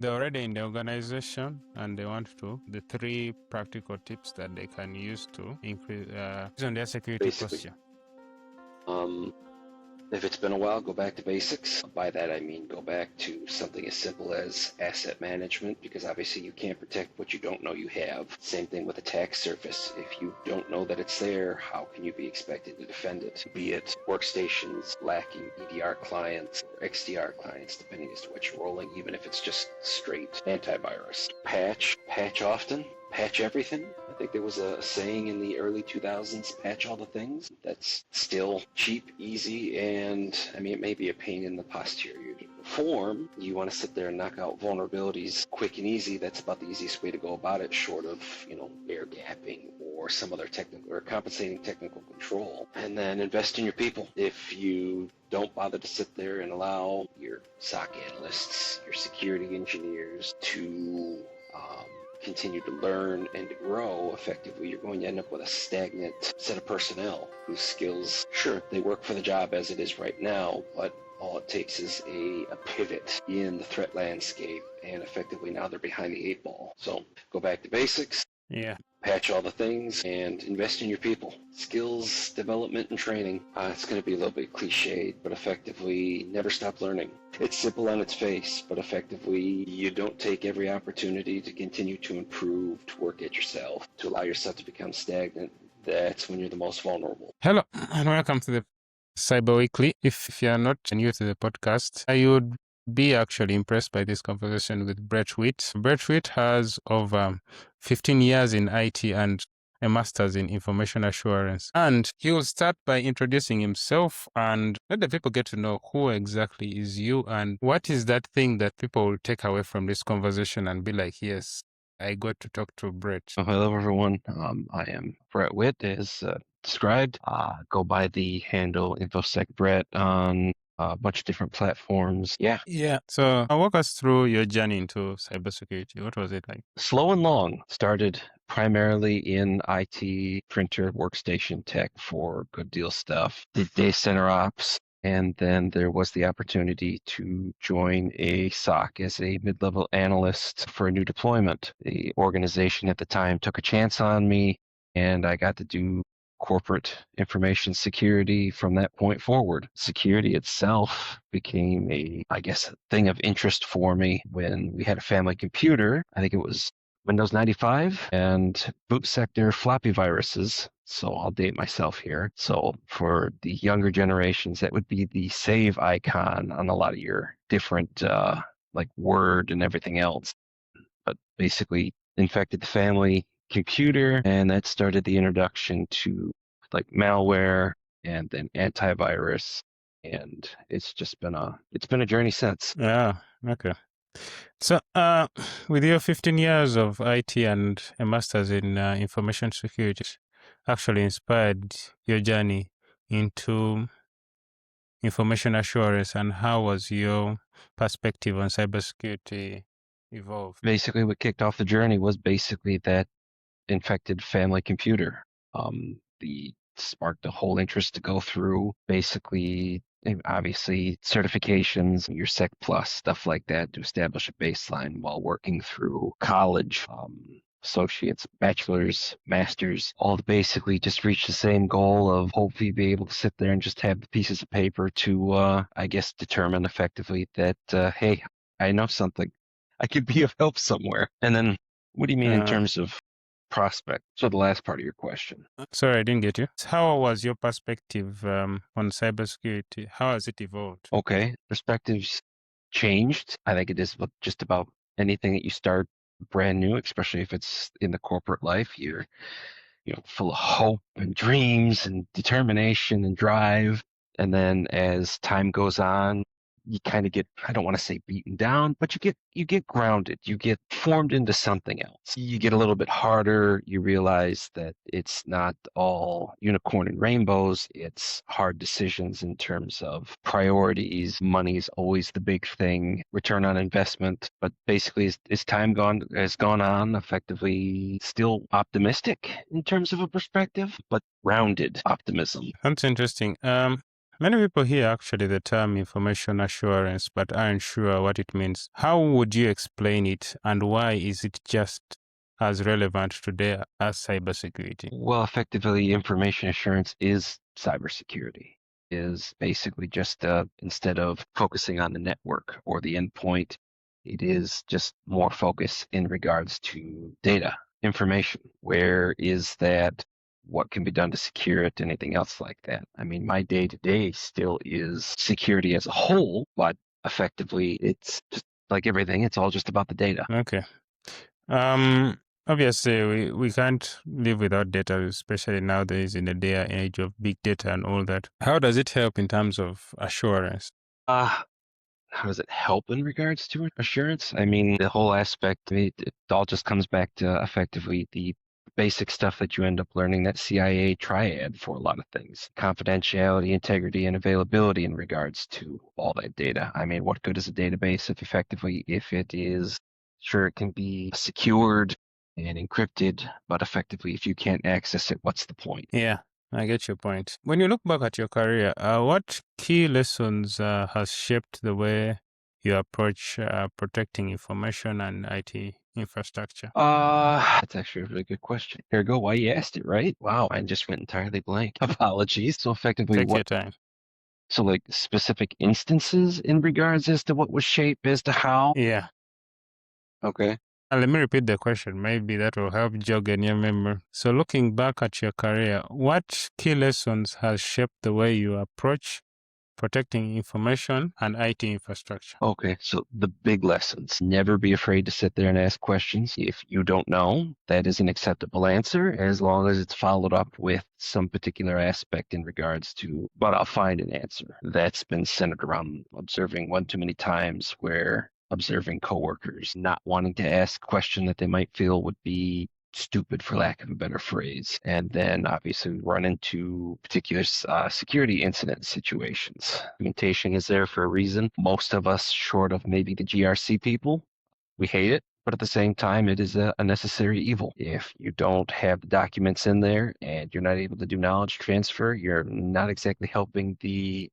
they're already in the organization and they want to, the 3 practical tips that they can use to increase on their security Basically, posture. If it's been a while, go back to basics. By that I mean go back to something as simple as asset management, because obviously you can't protect what you don't know you have. Same thing with attack surface. If you don't know that it's there, how can you be expected to defend it? Be it workstations lacking EDR clients or XDR clients, depending as to what you're rolling, even if it's just straight antivirus. Patch often. Patch everything. I think there was a saying in the early 2000s, patch all the things. That's still cheap, easy, and I mean, it may be a pain in the posterior form. You want to sit there and knock out vulnerabilities quick and easy. That's about the easiest way to go about it, short of, air gapping or some other technical or compensating technical control. And then invest in your people. If you don't bother to sit there and allow your SOC analysts, your security engineers to continue to learn and to grow effectively, you're going to end up with a stagnant set of personnel whose skills, sure, they work for the job as it is right now, but all it takes is a pivot in the threat landscape, and effectively now they're behind the 8 ball. So go back to basics. Yeah. Patch all the things and invest in your people. Skills development and training. It's going to be a little bit cliched, but effectively never stop learning. It's simple on its face, but effectively you don't take every opportunity to continue to improve, to work at yourself, to allow yourself to become stagnant. That's when you're the most vulnerable. Hello and welcome to the Cyber Weekly. If you are not new to the podcast, I would be actually impressed by this conversation with Brett Witt. Brett Witt has over 15 years in IT and a master's in information assurance. And he will start by introducing himself and let the people get to know who exactly is you and what is that thing that people will take away from this conversation and be like, yes, I got to talk to Brett. Hello, everyone. I am Brett Witt, as described. Go by the handle InfoSec Brett on a bunch of different platforms. Yeah. So walk us through your journey into cybersecurity. What was it like? Slow and long. Started primarily in IT, printer, workstation tech for good deal stuff. Did data center ops. And then there was the opportunity to join a SOC as a mid-level analyst for a new deployment. The organization at the time took a chance on me, and I got to do corporate information security from that point forward. Security itself became a thing of interest for me when we had a family computer. I think it was Windows 95 and boot sector floppy viruses. So I'll date myself here. So for the younger generations, that would be the save icon on a lot of your different like Word and everything else. But basically infected the family computer, and that started the introduction to like malware and then antivirus. And it's been a journey since. Yeah. Okay. So, with your 15 years of IT and a master's in information security, actually inspired your journey into information assurance, and how was your perspective on cybersecurity evolved? Basically, what kicked off the journey was basically that infected family computer. The sparked a whole interest to go through basically, obviously, certifications, your Sec Plus, stuff like that, to establish a baseline while working through college. Associates, bachelors, masters, all to basically just reach the same goal of hopefully be able to sit there and just have the pieces of paper to, determine effectively that, hey, I know something. I could be of help somewhere. And then, what do you mean in terms of prospect? So the last part of your question. Sorry, I didn't get you. How was your perspective on cybersecurity? How has it evolved? Okay, perspectives changed. I think it is just about anything that you start brand new, especially if it's in the corporate life. You're full of hope and dreams and determination and drive. And then as time goes on, you kind of get, I don't want to say beaten down, but you get grounded. You get formed into something else. You get a little bit harder. You realize that it's not all unicorn and rainbows. It's hard decisions in terms of priorities. Money is always the big thing. Return on investment. But basically, as time has gone on, effectively still optimistic in terms of a perspective, but rounded optimism. That's interesting. Many people hear actually the term information assurance but aren't sure what it means. How would you explain it, and why is it just as relevant today as cybersecurity? Well, effectively, information assurance is cybersecurity. Is basically just instead of focusing on the network or the endpoint, it is just more focus in regards to data, information. Where is that? What can be done to secure it? Anything else like that? I mean, my day-to-day still is security as a whole, but effectively, it's just like everything. It's all just about the data. Okay. Obviously, we can't live without data, especially nowadays in the day and age of big data and all that. How does it help in terms of assurance? How does it help in regards to assurance? I mean, the whole aspect, it all just comes back to effectively the basic stuff that you end up learning, that CIA triad for a lot of things. Confidentiality, integrity, and availability in regards to all that data. I mean, what good is a database if it is, sure, it can be secured and encrypted, but effectively, if you can't access it, what's the point? Yeah, I get your point. When you look back at your career, what key lessons has shaped the way you approach protecting information and IT infrastructure? That's actually a really good question. Here we go. Why you asked it, right? Wow, I just went entirely blank. Apologies. So effectively, Take your time. so like specific instances in regards as to what was shaped as to how? Yeah. Okay. Let me repeat the question. Maybe that will help jog in your memory. So looking back at your career, what key lessons has shaped the way you approach protecting information and IT infrastructure? Okay, so the big lessons. Never be afraid to sit there and ask questions. If you don't know, that is an acceptable answer as long as it's followed up with some particular aspect in regards to, but I'll find an answer. That's been centered around observing one too many times where observing coworkers not wanting to ask a question that they might feel would be stupid, for lack of a better phrase. And then obviously we run into particular security incident situations. Documentation is there for a reason. Most of us, short of maybe the GRC people, we hate it. But at the same time, it is a necessary evil. If you don't have the documents in there and you're not able to do knowledge transfer, you're not exactly helping the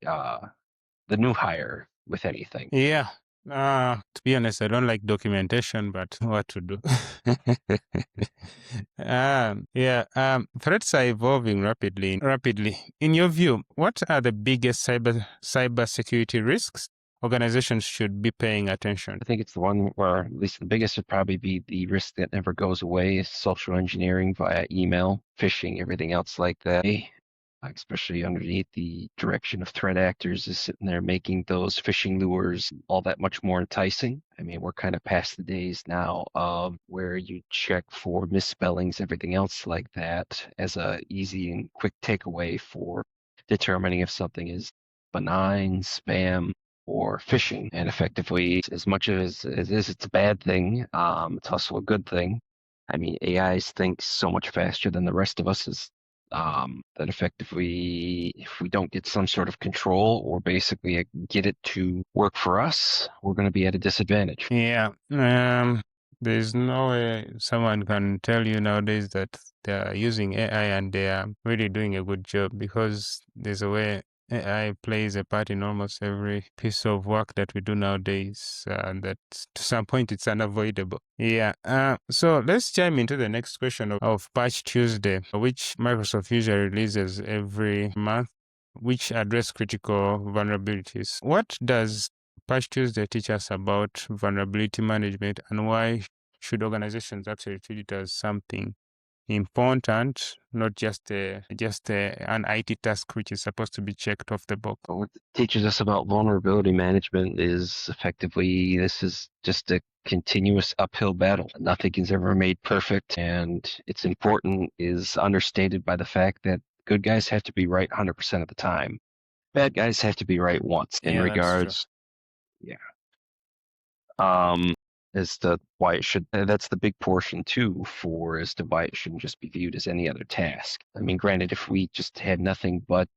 new hire with anything. Yeah. To be honest, I don't like documentation, but what to do? Threats are evolving rapidly. In your view, what are the biggest cybersecurity risks organizations should be paying attention? I think it's the one where at least the biggest would probably be the risk that never goes away is social engineering via email, phishing, everything else like that. Especially underneath the direction of threat actors is sitting there making those phishing lures all that much more enticing. I mean, we're kind of past the days now of where you check for misspellings, everything else like that as a easy and quick takeaway for determining if something is benign, spam, or phishing. And effectively, as much as it is, it's a bad thing. It's also a good thing. I mean, AIs think so much faster than the rest of us is that effectively, if we don't get some sort of control or basically get it to work for us, we're going to be at a disadvantage. Yeah. There's no way someone can tell you nowadays that they're using AI and they are really doing a good job, because there's a way AI plays a part in almost every piece of work that we do nowadays, that to some point it's unavoidable. Yeah. So let's chime into the next question of Patch Tuesday, which Microsoft usually releases every month, which address critical vulnerabilities. What does Patch Tuesday teach us about vulnerability management, and why should organizations actually treat it as something important, not just an IT task which is supposed to be checked off the box? What it teaches us about vulnerability management is effectively this is just a continuous uphill battle. Nothing is ever made perfect, and it's important is understated by the fact that good guys have to be right 100% of the time. Bad guys have to be right once in regards. Yeah. As to why it should, that's the big portion too for as to why it shouldn't just be viewed as any other task. I mean, granted, if we just had nothing but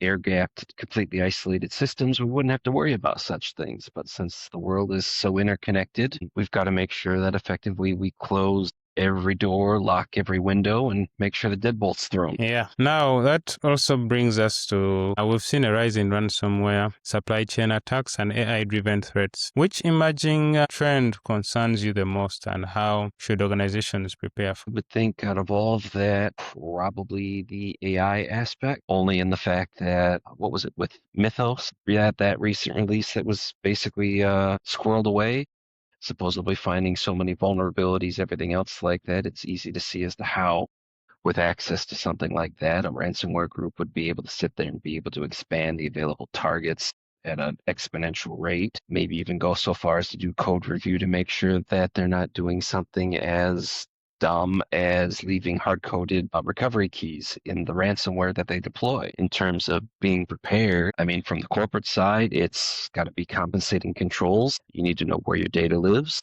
air-gapped, completely isolated systems, we wouldn't have to worry about such things. But since the world is so interconnected, we've got to make sure that effectively we close every door, lock every window, and make sure the deadbolt's thrown. Yeah. Now, that also brings us to we've seen a rise in ransomware, supply chain attacks, and AI-driven threats. Which emerging trend concerns you the most, and how should organizations prepare for? I would think out of all of that, probably the AI aspect, only in the fact that, what was it with Mythos? We had that recent release that was basically squirreled away, supposedly finding so many vulnerabilities, everything else like that. It's easy to see as to how, with access to something like that, a ransomware group would be able to sit there and be able to expand the available targets at an exponential rate, maybe even go so far as to do code review to make sure that they're not doing something as dumb as leaving hard-coded recovery keys in the ransomware that they deploy. In terms of being prepared, I mean, from the corporate side, it's got to be compensating controls. You need to know where your data lives.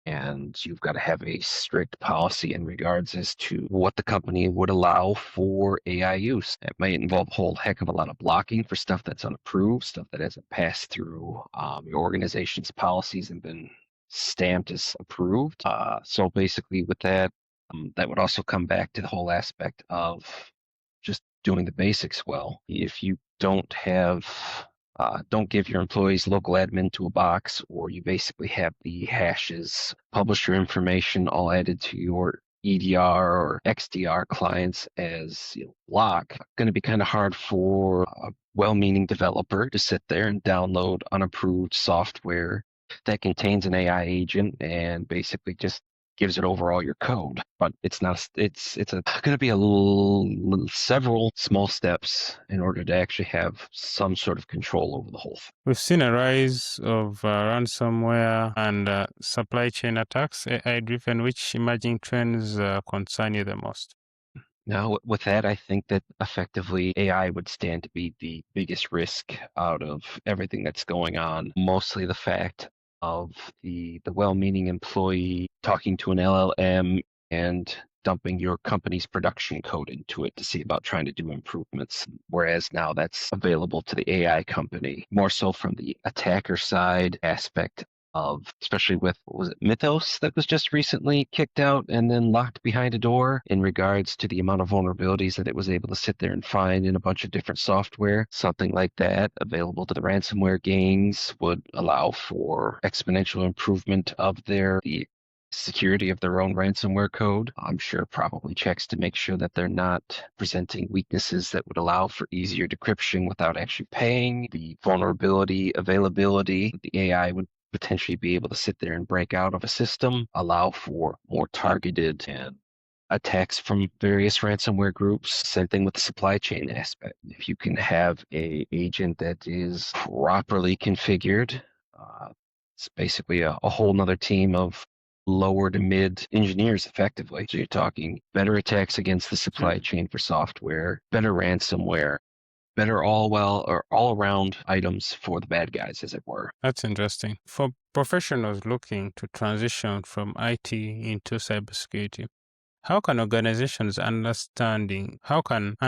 And you've got to have a strict policy in regards as to what the company would allow for AI use. It might involve a whole heck of a lot of blocking for stuff that's unapproved, stuff that hasn't passed through your organization's policies and been stamped as approved. So basically with that, that would also come back to the whole aspect of just doing the basics well. If you don't give your employees local admin to a box, or you basically have the hashes, publisher information all added to your EDR or XDR clients as lock. Going to be kind of hard for a well-meaning developer to sit there and download unapproved software that contains an AI agent and basically just gives it over all your code. But it's not. It's going to be several small steps in order to actually have some sort of control over the whole thing. We've seen a rise of ransomware and supply chain attacks, AI-driven. Which emerging trends concern you the most? Now, with that, I think that effectively AI would stand to be the biggest risk out of everything that's going on. Mostly the fact of the well-meaning employee talking to an LLM and dumping your company's production code into it to see about trying to do improvements. Whereas now that's available to the AI company, more so from the attacker side aspect of, especially with, was it Mythos that was just recently kicked out and then locked behind a door, in regards to the amount of vulnerabilities that it was able to sit there and find in a bunch of different software. Something like that available to the ransomware gangs would allow for exponential improvement of the security of their own ransomware code. I'm sure probably checks to make sure that they're not presenting weaknesses that would allow for easier decryption without actually paying. The vulnerability availability, the AI would potentially be able to sit there and break out of a system, allow for more targeted and attacks from various ransomware groups. Same thing with the supply chain aspect. If you can have a agent that is properly configured, it's basically a whole nother team of lower to mid engineers effectively. So you're talking better attacks against the supply chain for software, better ransomware, better all around items for the bad guys, as it were. That's interesting. For professionals looking to transition from IT into cybersecurity, how can an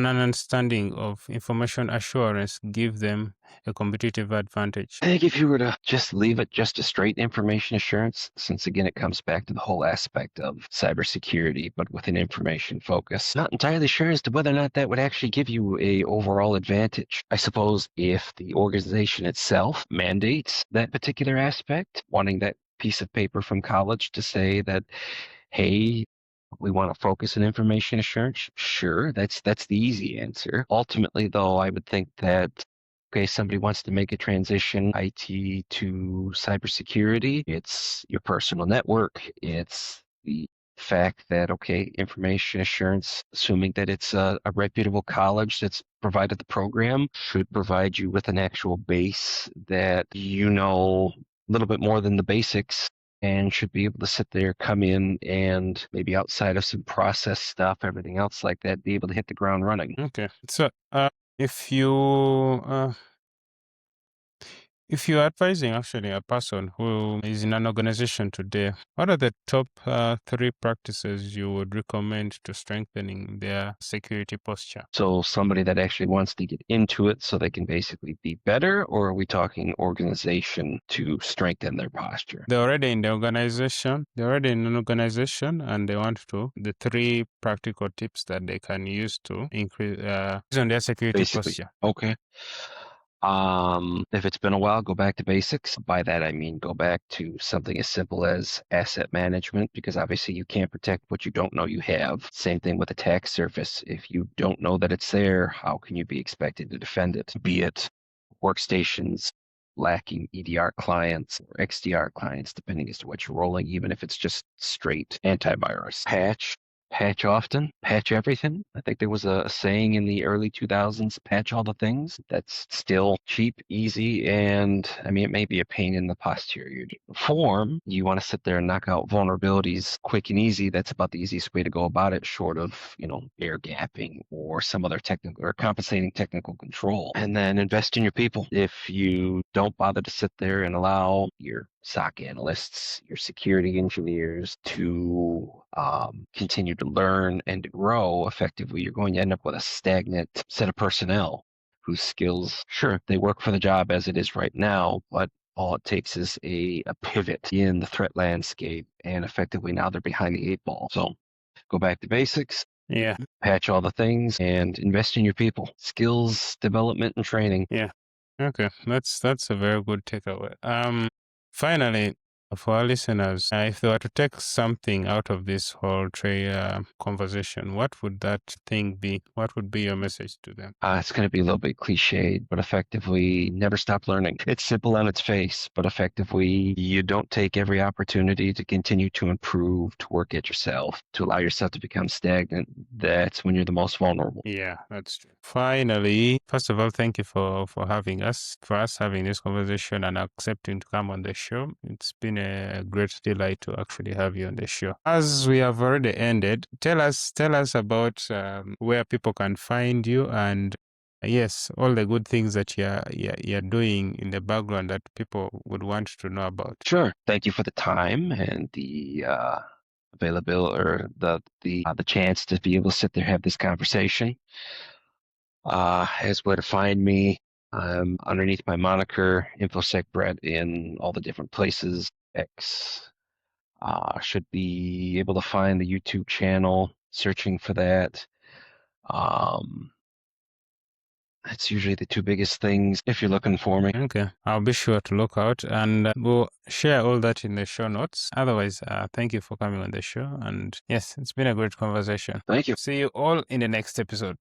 understanding of information assurance give them a competitive advantage? I think if you were to just leave it just to straight information assurance, since again it comes back to the whole aspect of cybersecurity, but with an information focus, not entirely sure as to whether or not that would actually give you a overall advantage. I suppose if the organization itself mandates that particular aspect, wanting that piece of paper from college to say that, hey, we want to focus on information assurance. Sure, that's the easy answer. Ultimately, though, I would think that, okay, somebody wants to make a transition IT to cybersecurity. It's your personal network. It's the fact that, okay, information assurance, assuming that it's a reputable college that's provided the program, should provide you with an actual base that you know a little bit more than the basics, and should be able to sit there, come in, and maybe outside of some process stuff, everything else like that, be able to hit the ground running. Okay. So, if you If you're advising actually a person who is in an organization today, what are the top 3 practices you would recommend to strengthening their security posture? So somebody that actually wants to get into it so they can basically be better, or are we talking organization to strengthen their posture? They're already in the organization, and they want to. The 3 practical tips that they can use to increase on their security Basically, posture. okay. If it's been a while, go back to basics. By that, I mean go back to something as simple as asset management, because obviously you can't protect what you don't know you have. Same thing with attack surface. If you don't know that it's there, how can you be expected to defend it? Be it workstations lacking EDR clients or XDR clients, depending as to what you're rolling, even if it's just straight antivirus. Patch often, patch everything. I think there was a saying in the early 2000s, patch all the things. That's still cheap, easy, and I mean, it may be a pain in the posterior form. You want to sit there and knock out vulnerabilities quick and easy. That's about the easiest way to go about it, short of, air gapping or some other technical or compensating technical control. And then invest in your people. If you don't bother to sit there and allow your SOC analysts, your security engineers to continue to learn and to grow effectively, you're going to end up with a stagnant set of personnel whose skills, sure, they work for the job as it is right now, but all it takes is a pivot in the threat landscape, and effectively now they're behind the 8 ball. So go back to basics. Yeah. Patch all the things and invest in your people. Skills development and training. Yeah. Okay. That's a very good takeaway. Finally, for our listeners, if they were to take something out of this whole conversation, what would that thing be? What would be your message to them? It's going to be a little bit cliched, but effectively, never stop learning. It's simple on its face, but effectively, you don't take every opportunity to continue to improve, to work at yourself, to allow yourself to become stagnant. That's when you're the most vulnerable. Yeah, that's true. Finally, first of all, thank you for having us, having this conversation and accepting to come on the show. It's been a great delight to actually have you on the show. As we have already ended, tell us about where people can find you and yes, all the good things that you're doing in the background that people would want to know about. Sure. Thank you for the time and the availability or the chance to be able to sit there and have this conversation. As where to find me, I'm underneath my moniker InfoSec Brett in all the different places. X should be able to find the YouTube channel, searching for that. That's usually the 2 biggest things if you're looking for me. Okay, I'll be sure to look out and we'll share all that in the show notes. Otherwise, thank you for coming on the show. And yes, it's been a great conversation. Thank you. See you all in the next episode.